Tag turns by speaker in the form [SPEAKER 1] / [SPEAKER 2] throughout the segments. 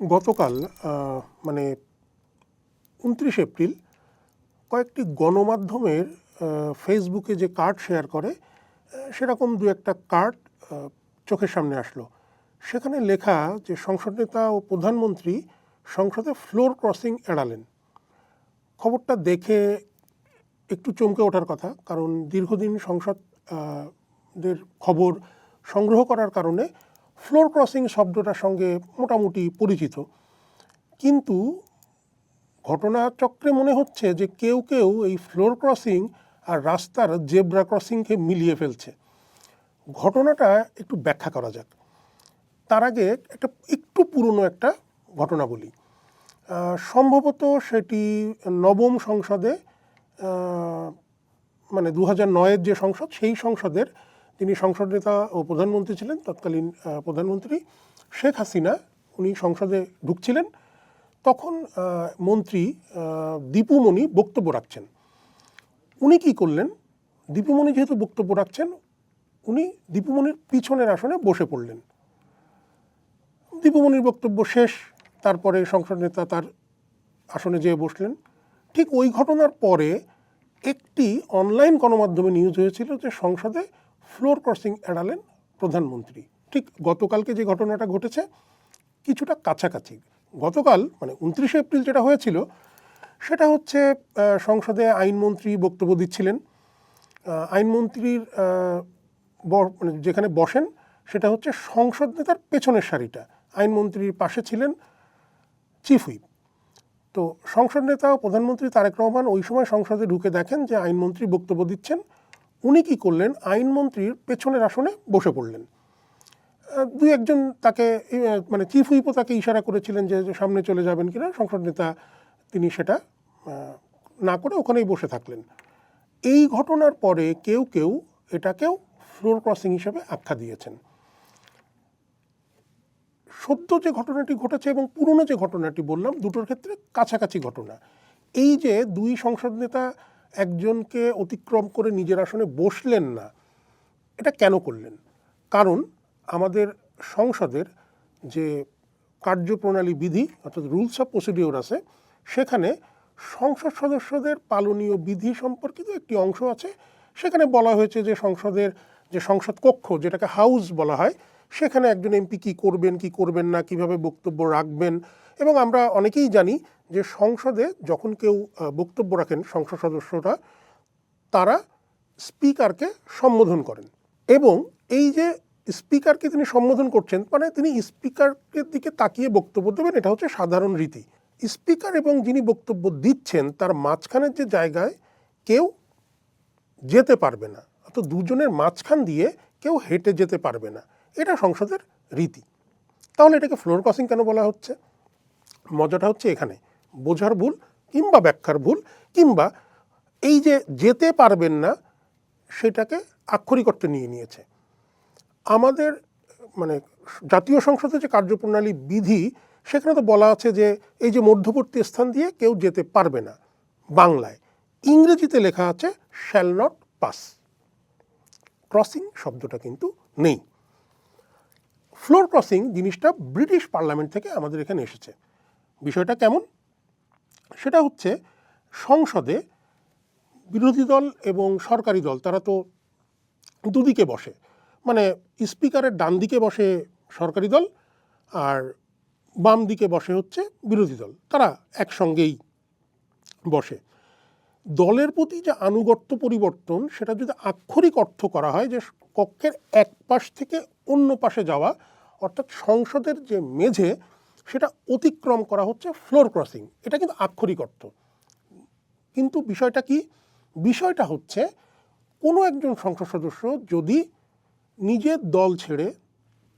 [SPEAKER 1] গতকাল মানে ২৯ এপ্রিল কয়েকটি গণমাধ্যমের ফেসবুকে যে কার্ড শেয়ার করে সেরকম দু একটা কার্ড চোখের সামনে আসলো। সেখানে লেখা যে সংসদ নেতা ও প্রধানমন্ত্রী সংসদে ফ্লোর ক্রসিং এড়ালেন। খবরটা দেখে একটু চমকে ওঠার কথা, কারণ দীর্ঘদিন সংসদের খবর সংগ্রহ করার কারণে ফ্লোর ক্রসিং শব্দটার সঙ্গে মোটামুটি পরিচিত। কিন্তু ঘটনাচক্রে মনে হচ্ছে যে কেউ কেউ এই ফ্লোর ক্রসিং আর রাস্তার জেব্রা ক্রসিংকে মিলিয়ে ফেলছে। ঘটনাটা একটু ব্যাখ্যা করা যাক। তার আগে একটু পুরনো একটা ঘটনা বলি। সম্ভবত সেটি নবম সংসদে, মানে 2009-এর যে সংসদ, সেই সংসদের যিনি সংসদ নেতা ও প্রধানমন্ত্রী ছিলেন, তৎকালীন প্রধানমন্ত্রী শেখ হাসিনা, উনি সংসদে ঢুকছিলেন। তখন মন্ত্রী দীপুমণি বক্তব্য রাখছেন। উনি কি করলেন, দীপুমণি যেহেতু বক্তব্য রাখছেন, উনি দীপুমণির পিছনের আসনে বসে পড়লেন। দীপুমণির বক্তব্য শেষ, তারপরে সংসদ নেতা তার আসনে যেয়ে বসলেন। ঠিক ওই ঘটনার পরে একটি অনলাইন গণমাধ্যমে নিউজ হয়েছিল যে সংসদে ফ্লোর ক্রসিং এড়ালেন প্রধানমন্ত্রী। ঠিক গতকালকে যে ঘটনাটা ঘটেছে কিছুটা কাছাকাছি। গতকাল মানে 29 এপ্রিল যেটা হয়েছিল সেটা হচ্ছে সংসদে আইনমন্ত্রী বক্তব্য দিচ্ছিলেন। আইনমন্ত্রীর মানে যেখানে বসেন সেটা হচ্ছে সংসদ নেতার পেছনের সারিটা। আইনমন্ত্রীর পাশে ছিলেন চিফ হুইপ। তো সংসদ নেতা ও প্রধানমন্ত্রী তারেক রহমান ওই সময় সংসদে ঢুকে দেখেন যে আইনমন্ত্রী বক্তব্য দিচ্ছেন। উনি কি করলেন, আইনমন্ত্রীর পেছনের আসনে বসে পড়লেন। দুই একজন তাকে, মানে চিফ হুইপও তাকে ইশারা করেছিলেন যে সামনে চলে যাবেন কিনা। সংসদ নেতা তিনি সেটা না করে ওখানেই বসে থাকলেন। এই ঘটনার পরে কেউ কেউ এটাকেও ফ্লোর ক্রসিং হিসেবে আখ্যা দিয়েছেন। সদ্য যে ঘটনাটি ঘটেছে এবং পুরনো যে ঘটনাটি বললাম, দুটোর ক্ষেত্রে কাছাকাছি ঘটনা। এই যে দুই সংসদ নেতা একজনকে অতিক্রম করে নিজের আসনে বসলেন না, এটা কেন করলেন? কারণ আমাদের সংসদের যে কার্যপ্রণালী বিধি অর্থাৎ রুলস অফ প্রসিডিওর আছে, সেখানে সংসদ সদস্যদের পালনীয় বিধি সম্পর্কিত একটি অংশ আছে। সেখানে বলা হয়েছে যে সংসদের যে সংসদ কক্ষ, যেটাকে হাউস বলা হয়, সেখানে একজন এমপি কী করবেন কী করবেন না, কিভাবে বক্তব্য রাখবেন। এবং আমরা অনেকেই জানি যে সংসদে যখন কেউ বক্তব্য রাখেন সংসদ সদস্যরা, তারা স্পিকারকে সম্বোধন করেন। এবং এই যে স্পিকারকে তিনি সম্বোধন করছেন, মানে তিনি স্পিকারের দিকে তাকিয়ে বক্তব্য দেবেন, এটা হচ্ছে সাধারণ রীতি। স্পিকার এবং যিনি বক্তব্য দিচ্ছেন তার মাঝখানের যে জায়গায় কেউ যেতে পারবে না, অর্থাৎ দুজনের মাঝখান দিয়ে কেউ হেঁটে যেতে পারবে না, এটা সংসদের রীতি। তাহলে এটাকে ফ্লোর ক্রসিং কেন বলা হচ্ছে? মজাটা হচ্ছে এখানে, বোঝার ভুল কিংবা ব্যাখ্যার ভুল, কিংবা এই যে যেতে পারবেন না সেটাকে আক্ষরিক অর্থে নিয়ে নিয়েছে। আমাদের মানে জাতীয় সংসদের যে কার্যপ্রণালী বিধি, সেখানে তো বলা আছে যে এই যে মধ্যবর্তী স্থান দিয়ে কেউ যেতে পারবে না, বাংলায়। ইংরেজিতে লেখা আছে শ্যাল নট পাস। ক্রসিং শব্দটা কিন্তু নেই। ফ্লোর ক্রসিং জিনিসটা ব্রিটিশ পার্লামেন্ট থেকে আমাদের এখানে এসেছে। বিষয়টা কেমন? সেটা হচ্ছে সংসদে বিরোধী দল এবং সরকারি দল তারা তো দুদিকে বসে, মানে স্পিকারের ডান দিকে বসে সরকারি দল আর বাম দিকে বসে হচ্ছে বিরোধী দল, তারা একসঙ্গেই বসে। দলের প্রতি যে আনুগত্য পরিবর্তন, সেটা যদি আক্ষরিক অর্থ করা হয় যে কক্ষের এক পাশ থেকে অন্য পাশে যাওয়া, অর্থাৎ সংসদের যে মেঝে সেটা অতিক্রম করা হচ্ছে ফ্লোর ক্রসিং, এটা কিন্তু আক্ষরিক অর্থ। কিন্তু বিষয়টা কি? বিষয়টা হচ্ছে কোনো একজন সংসদ সদস্য যদি নিজের দল ছেড়ে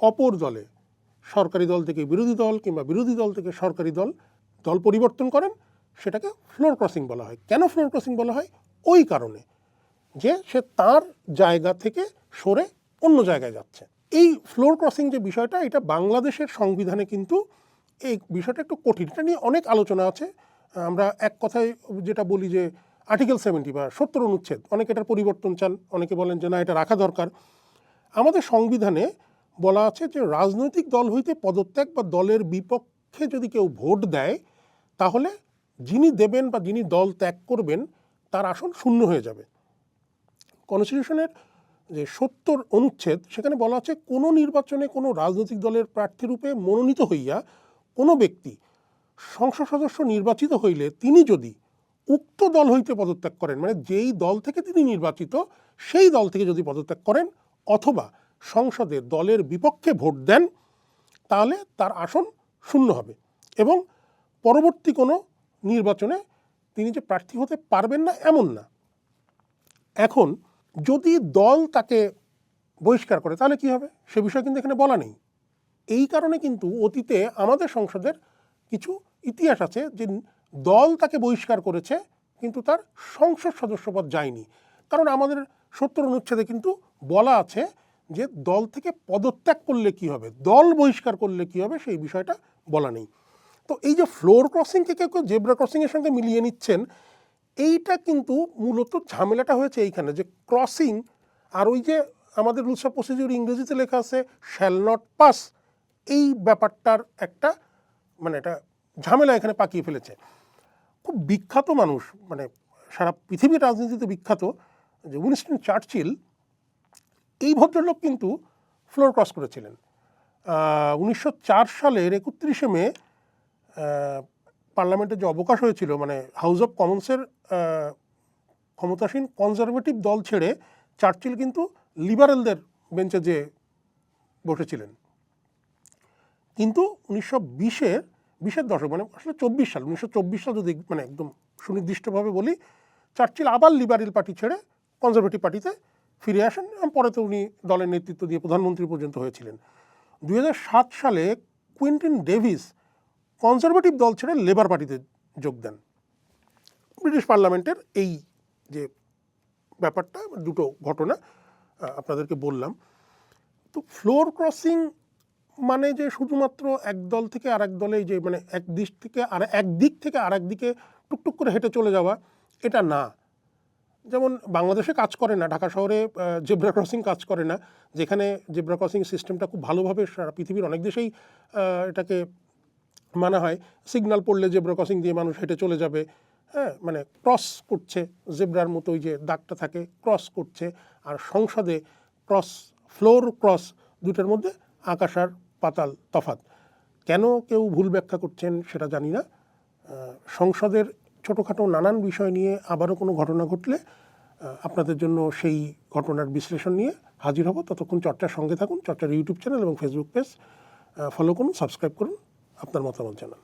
[SPEAKER 1] অপর দলে, সরকারি দল থেকে বিরোধী দল কিংবা বিরোধী দল থেকে সরকারি দল পরিবর্তন করেন, সেটাকে ফ্লোর ক্রসিং বলা হয়। কেন ফ্লোর ক্রসিং বলা হয়? ওই কারণে যে সে তার জায়গা থেকে সরে অন্য জায়গায় যাচ্ছে। এই ফ্লোর ক্রসিং যে বিষয়টা, এটা বাংলাদেশের সংবিধানে কিন্তু এই বিষয়টা একটু কঠিন, এটা নিয়ে অনেক আলোচনা আছে। আমরা এক কথায় যেটা বলি যে আর্টিকেল 70 বা 70 অনুচ্ছেদ, অনেকে এটার পরিবর্তন চান, অনেকে বলেন যে না, এটা রাখা দরকার। আমাদের সংবিধানে বলা আছে যে রাজনৈতিক দল হইতে পদত্যাগ বা দলের বিপক্ষে যদি কেউ ভোট দেয় তাহলে যিনি দেবেন বা যিনি দল ত্যাগ করবেন তার আসন শূন্য হয়ে যাবে। কনস্টিটিউশনের যে ৭০ অনুচ্ছেদ সেখানে বলা আছে কোনো নির্বাচনে কোনো রাজনৈতিক দলের প্রার্থীরূপে মনোনীত হইয়া কোনো ব্যক্তি সংসদ সদস্য নির্বাচিত হইলে তিনি যদি উক্ত দল হইতে পদত্যাগ করেন, মানে যেই দল থেকে তিনি নির্বাচিত সেই দল থেকে যদি পদত্যাগ করেন অথবা সংসদে দলের বিপক্ষে ভোট দেন তাহলে তার আসন শূন্য হবে এবং পরবর্তী কোনো নির্বাচনে তিনি যে প্রার্থী হতে পারবেন না এমন না। এখন যদি দল তাকে বহিষ্কার করে তাহলে কি হবে সে বিষয়ে কিন্তু এখানে বলা নেই। এই কারণে কিন্তু অতীতে আমাদের সংসদের কিছু ইতিহাস আছে যে দল তাকে বহিষ্কার করেছে কিন্তু তার সংসদ সদস্যপদ যায়নি, কারণ আমাদের ৭০ অনুচ্ছেদে কিন্তু বলা আছে যে দল থেকে পদত্যাগ করলে কি হবে, দল বহিষ্কার করলে কি হবে সেই বিষয়টা বলা নেই। তো এই যে ফ্লোর ক্রসিংকে কেউ কেউ জেব্রা ক্রসিংয়ের সঙ্গে মিলিয়ে নিচ্ছেন, এইটা কিন্তু মূলত ঝামেলাটা হয়েছে এইখানে যে ক্রসিং আর ওই যে আমাদের রুলস অফ প্রসিডিউর ইংরেজিতে লেখা আছে শ্যাল নট পাস, এই ব্যাপারটার একটা মানে এটা ঝামেলা এখানে পাকিয়ে ফেলেছে। খুব বিখ্যাত মানুষ, মানে সারা পৃথিবীর রাজনীতিতে বিখ্যাত যে উইনস্টন চার্চিল, এই ভদ্রলোক কিন্তু ফ্লোর ক্রস করেছিলেন। 1904 সালের 31শে মে পার্লামেন্টে যে অবকাশ হয়েছিল, মানে হাউস অফ কমন্সের ক্ষমতাসীন কনজারভেটিভ দল ছেড়ে চার্চিল কিন্তু লিবারেলদের বেঞ্চে যে বসেছিলেন। কিন্তু 1920-এর দশক, মানে আসলে 1924 সাল যদি মানে একদম সুনির্দিষ্টভাবে বলি, চার্চিল আবার লিবারেল পার্টি ছেড়ে কনজারভেটিভ পার্টিতে ফিরে আসেন এবং পরে তো উনি দলের নেতৃত্ব দিয়ে প্রধানমন্ত্রী পর্যন্ত হয়েছিলেন। 2007 সালে কুইন্টিন ডেভিস কনজারভেটিভ দল ছেড়ে লেবার পার্টিতে যোগ দেন। ব্রিটিশ পার্লামেন্টের এই যে ব্যাপারটা, দুটো ঘটনা আপনাদেরকে বললাম। তো ফ্লোর ক্রসিং মানে যে শুধুমাত্র এক দল থেকে আরেক দলে যে মানে এক দিক থেকে আরেক দিকে টুকটুক করে হেঁটে চলে যাওয়া, এটা না। যেমন বাংলাদেশে কাজ করে না, ঢাকা শহরে জেব্রা ক্রসিং কাজ করে না, যেখানে জেব্রা ক্রসিং সিস্টেমটা খুব ভালোভাবে সারা পৃথিবীর অনেক দেশেই এটাকে মানা হয়। সিগন্যাল পড়লে জেব্রা ক্রসিং দিয়ে মানুষ হেঁটে চলে যাবে, হ্যাঁ, মানে ক্রস করছে, জেব্রার মতো ওই যে দাগটা থাকে ক্রস করছে। আর সংসদে ক্রস, ফ্লোর ক্রস, দুটোর মধ্যে আকাশ আর পাতাল তফাৎ। কেন কেউ ভুল ব্যাখ্যা করছেন সেটা জানি না। সংসদের ছোটোখাটো নানান বিষয় নিয়ে আবারও কোনো ঘটনা ঘটলে আপনাদের জন্য সেই ঘটনার বিশ্লেষণ নিয়ে হাজির হব। ততক্ষণ চর্চার সঙ্গে থাকুন। চর্চার ইউটিউব চ্যানেল এবং ফেসবুক পেজ ফলো করুন, সাবস্ক্রাইব করুন, আপনার মতামত জানান।